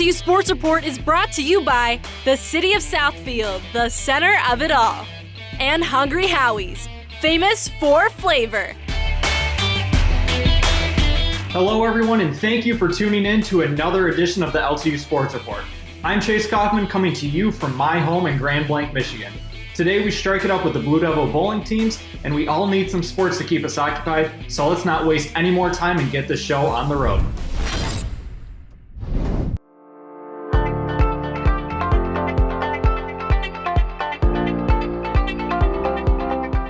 LTU Sports Report is brought to you by the City of Southfield, the center of it all, and Hungry Howie's, famous for flavor. Hello everyone, and thank you for tuning in to another edition of the LTU Sports Report. I'm Chase Kaufman, coming to you from my home in Grand Blanc, Michigan. Today we strike it up with the Blue Devil bowling teams, and we all need some sports to keep us occupied, so let's not waste any more time and get this show on the road.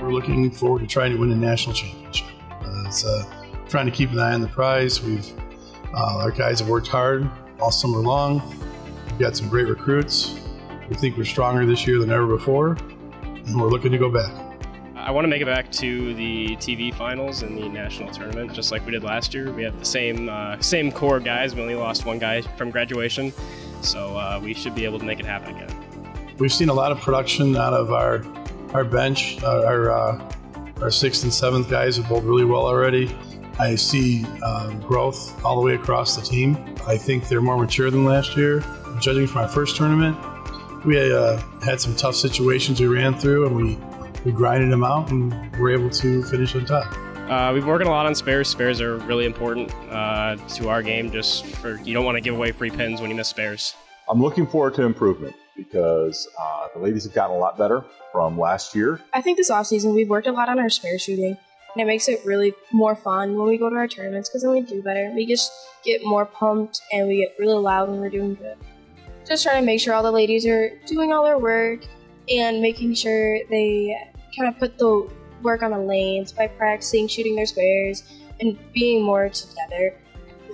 We're looking forward to trying to win a national championship. It's trying to keep an eye on the prize. Our guys have worked hard all summer long. We've got some great recruits. We think we're stronger this year than ever before, and we're looking to go back. I want to make it back to the TV finals and the national tournament, just like we did last year. We have the same core guys. We only lost one guy from graduation, so we should be able to make it happen again. We've seen a lot of production out of our bench. Our 6th and 7th guys have bowled really well already. I see growth all the way across the team. I think they're more mature than last year. Judging from our first tournament, we had some tough situations we ran through, and we grinded them out and were able to finish on top. We've been working a lot on spares. Spares are really important to our game. You don't want to give away free pins when you miss spares. I'm looking forward to improvement because the ladies have gotten a lot better from last year. I think this offseason we've worked a lot on our spare shooting, and it makes it really more fun when we go to our tournaments because then we do better. We just get more pumped and we get really loud when we're doing good. Just trying to make sure all the ladies are doing all their work and making sure they kind of put the work on the lanes by practicing shooting their spares and being more together.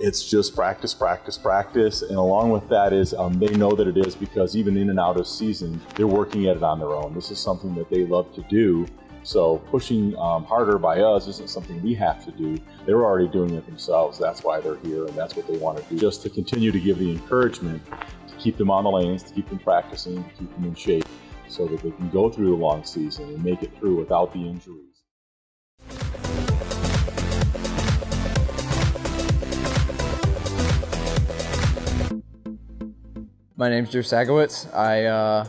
It's just practice, practice, practice, and along with that is they know that it is because even in and out of season, they're working at it on their own. This is something that they love to do, so pushing harder by us isn't something we have to do. They're already doing it themselves. That's why they're here, and that's what they want to do. Just to continue to give the encouragement to keep them on the lanes, to keep them practicing, to keep them in shape, so that they can go through the long season and make it through without the injuries. My name's Drew Sagowitz.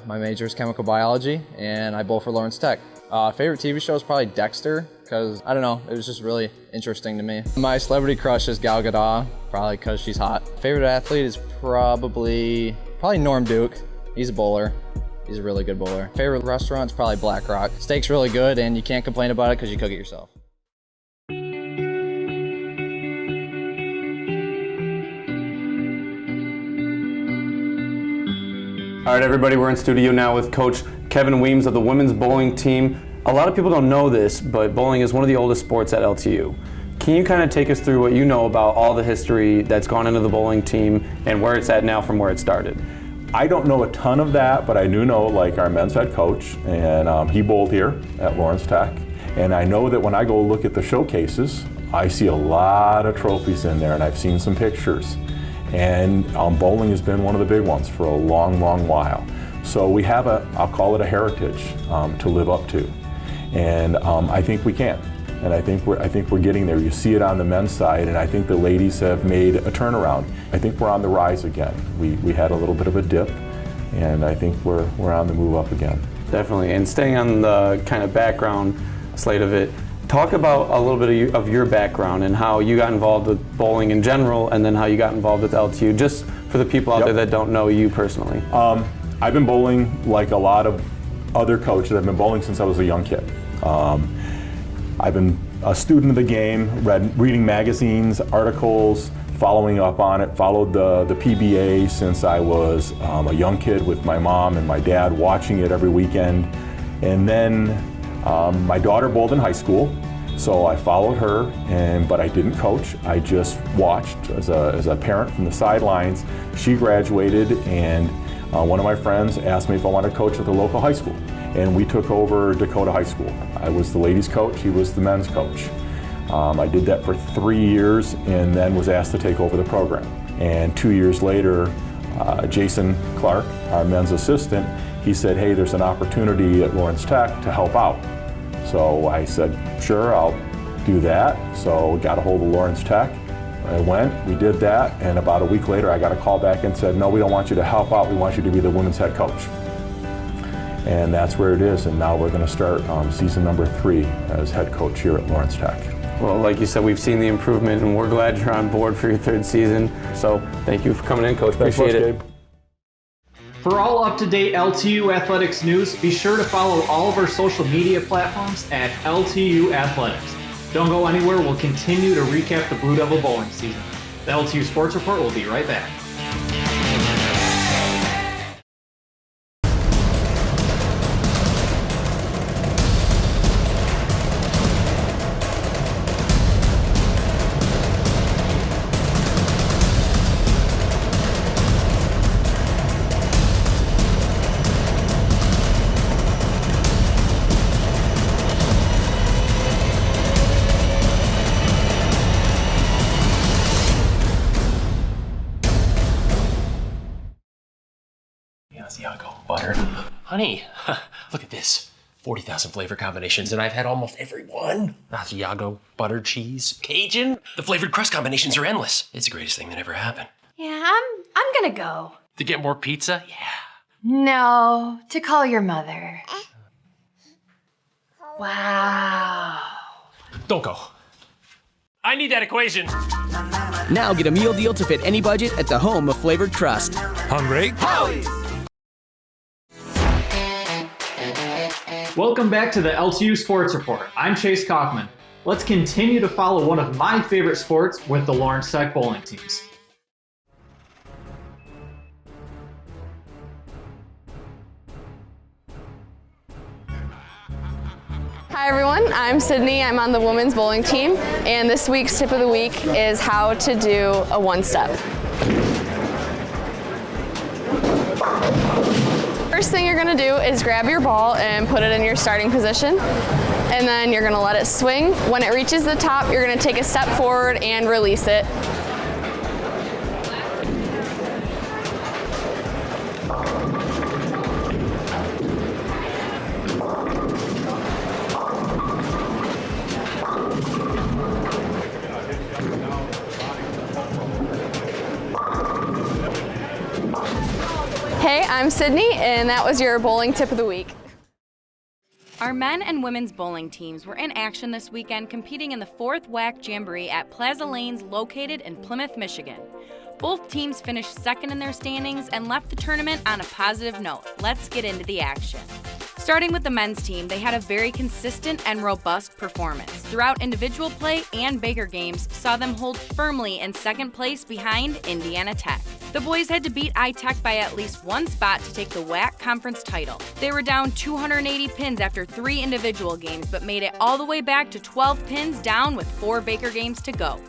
My major is chemical biology, and I bowl for Lawrence Tech. Favorite TV show is probably Dexter, because, I don't know, it was just really interesting to me. My celebrity crush is Gal Gadot, probably because she's hot. Favorite athlete is probably Norm Duke. He's a bowler. He's a really good bowler. Favorite restaurant is probably Black Rock. Steak's really good, and you can't complain about it because you cook it yourself. All right, everybody, we're in studio now with Coach Kevin Weems of the women's bowling team. A lot of people don't know this, but bowling is one of the oldest sports at LTU. Can you kind of take us through what you know about all the history that's gone into the bowling team and where it's at now from where it started? I don't know a ton of that, but I do know like our men's head coach, and he bowled here at Lawrence Tech. And I know that when I go look at the showcases, I see a lot of trophies in there, and I've seen some pictures. And bowling has been one of the big ones for a long, long while. So we have I'll call it a heritage to live up to. And I think we can. And I think we're getting there. You see it on the men's side, and I think the ladies have made a turnaround. I think we're on the rise again. We had a little bit of a dip, and I think we're on the move up again. Definitely. And staying on the kind of background slate of it, talk about a little bit of your background and how you got involved with bowling in general, and then how you got involved with LTU, just for the people out there that don't know you personally. I've been bowling like a lot of other coaches. I've been bowling since I was a young kid. I've been a student of the game, reading magazines, articles, following up on it, followed the PBA since I was a young kid with my mom and my dad, watching it every weekend. And then my daughter bowled in high school, so I followed her, but I didn't coach. I just watched as a parent from the sidelines. She graduated, and one of my friends asked me if I wanted to coach at the local high school. And we took over Dakota High School. I was the ladies coach, he was the men's coach. I did that for 3 years and then was asked to take over the program. And 2 years later, Jason Clark, our men's assistant, he said, hey, there's an opportunity at Lawrence Tech to help out. So I said, sure, I'll do that. So got a hold of Lawrence Tech, I went, we did that, and about a week later I got a call back and said, no, we don't want you to help out, we want you to be the women's head coach. And that's where it is, and now we're going to start season number 3 as head coach here at Lawrence Tech. Well, like you said, we've seen the improvement, and we're glad you're on board for your 3rd season. So thank you for coming in, Coach. Appreciate it. Gabe. For all up-to-date LTU athletics news, be sure to follow all of our social media platforms at LTU Athletics. Don't go anywhere, we'll continue to recap the Blue Devil bowling season. The LTU Sports Report will be right back. Asiago butter. Honey, look at this. 40,000 flavor combinations, and I've had almost every one. Asiago, butter, cheese, Cajun. The flavored crust combinations are endless. It's the greatest thing that ever happened. Yeah, I'm gonna go. To get more pizza? Yeah. No, to call your mother. Wow. Don't go. I need that equation. Now get a meal deal to fit any budget at the home of flavored crust. Hungry? Howie's! Welcome back to the LTU Sports Report. I'm Chase Kaufman. Let's continue to follow one of my favorite sports with the Lawrence Tech bowling teams. Hi everyone, I'm Sydney. I'm on the women's bowling team, and this week's tip of the week is how to do a one-step. First thing you're gonna do is grab your ball and put it in your starting position, and then you're gonna let it swing. When it reaches the top, you're gonna take a step forward and release it. Hey, I'm Sydney, and that was your bowling tip of the week. Our men and women's bowling teams were in action this weekend competing in the 4th WAC Jamboree at Plaza Lanes located in Plymouth, Michigan. Both teams finished second in their standings and left the tournament on a positive note. Let's get into the action. Starting with the men's team, they had a very consistent and robust performance. Throughout individual play and Baker games saw them hold firmly in second place behind Indiana Tech. The boys had to beat I-Tech by at least one spot to take the WAC conference title. They were down 280 pins after 3 individual games, but made it all the way back to 12 pins down with 4 Baker games to go.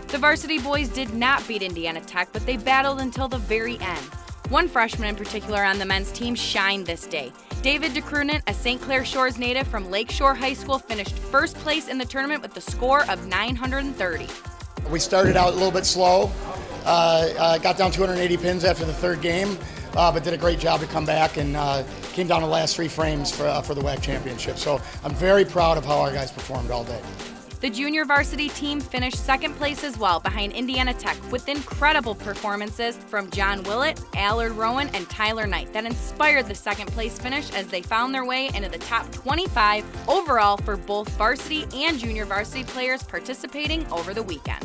The varsity boys did not beat Indiana Tech, but they battled until the very end. One freshman in particular on the men's team shined this day. David DeCrunen, a St. Clair Shores native from Lakeshore High School, finished first place in the tournament with the score of 930. We started out a little bit slow, got down 280 pins after the 3rd game, but did a great job to come back and came down the last 3 frames for the WAC championship. So I'm very proud of how our guys performed all day. The junior varsity team finished second place as well behind Indiana Tech with incredible performances from John Willett, Allard Rowan, and Tyler Knight that inspired the second place finish as they found their way into the top 25 overall for both varsity and junior varsity players participating over the weekend.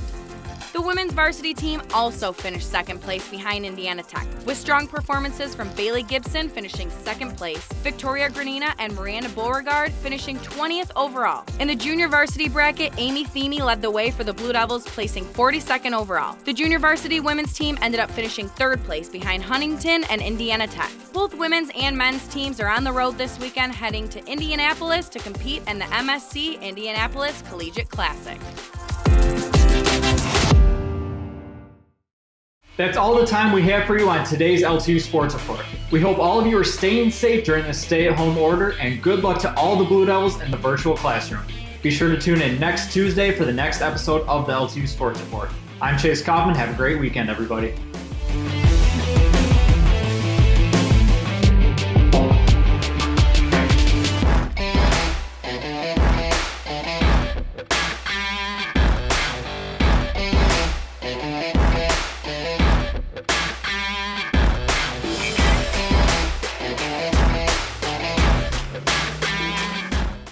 The women's varsity team also finished second place behind Indiana Tech, with strong performances from Bailey Gibson finishing second place, Victoria Granina and Miranda Beauregard finishing 20th overall. In the junior varsity bracket, Amy Themey led the way for the Blue Devils, placing 42nd overall. The junior varsity women's team ended up finishing 3rd place behind Huntington and Indiana Tech. Both women's and men's teams are on the road this weekend heading to Indianapolis to compete in the MSC Indianapolis Collegiate Classic. That's all the time we have for you on today's LTU Sports Report. We hope all of you are staying safe during this stay-at-home order, and good luck to all the Blue Devils in the virtual classroom. Be sure to tune in next Tuesday for the next episode of the LTU Sports Report. I'm Chase Kaufman. Have a great weekend, everybody.